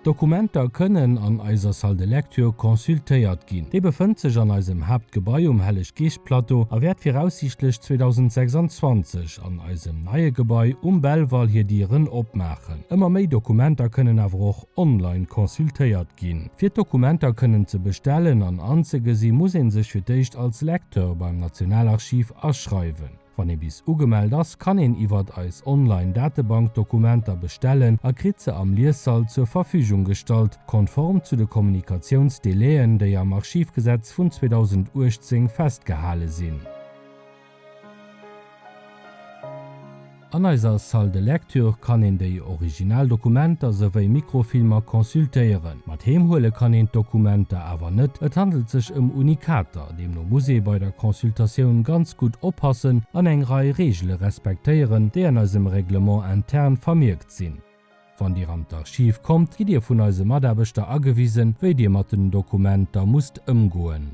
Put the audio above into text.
Dokumenter können an eiser Salle de Lecture konsultéiert ginn. Die befindt sich an eisem Hauptgebäi Hellech Geestplateau a werd voraussichtlich 2026 an eisem neue Gebäi Belval hier Dieren opmachen. Immer méi Dokumenter können awer auch online konsultéiert ginn. Vier Dokumenter können ze bestellen an anzege sie mussssen sich für dicht als Lektor beim Nationalarchiv erschreiben. Wann bis ugemeld ass kann en iwwer als Online-Datenbankdokumenter bestellen, a Kritze am Liessaal zur Verfügung gestalt, konform zu de Kommunikationsdeleen, déi am Archivgesetz vun 2018 festgehale sinn. An eiser Salle de Lecture kann en déi Originaldokumenter sewéi Mikrofilmer konsultéieren. Mat heemhole kann en Dokumenter awer net, et handelt sech Unikater, dem no Musee bei der Konsultatioun ganz gut oppassen an eng Rei Regelle respektéieren, déi an eisem Reglement intern vermirkt sinn. Wann Dir an d'Archiv kommt, gi Dir vun eisem Maderbechter agewiesen, wéi Dir mat den Dokumenter musst ëmgoen.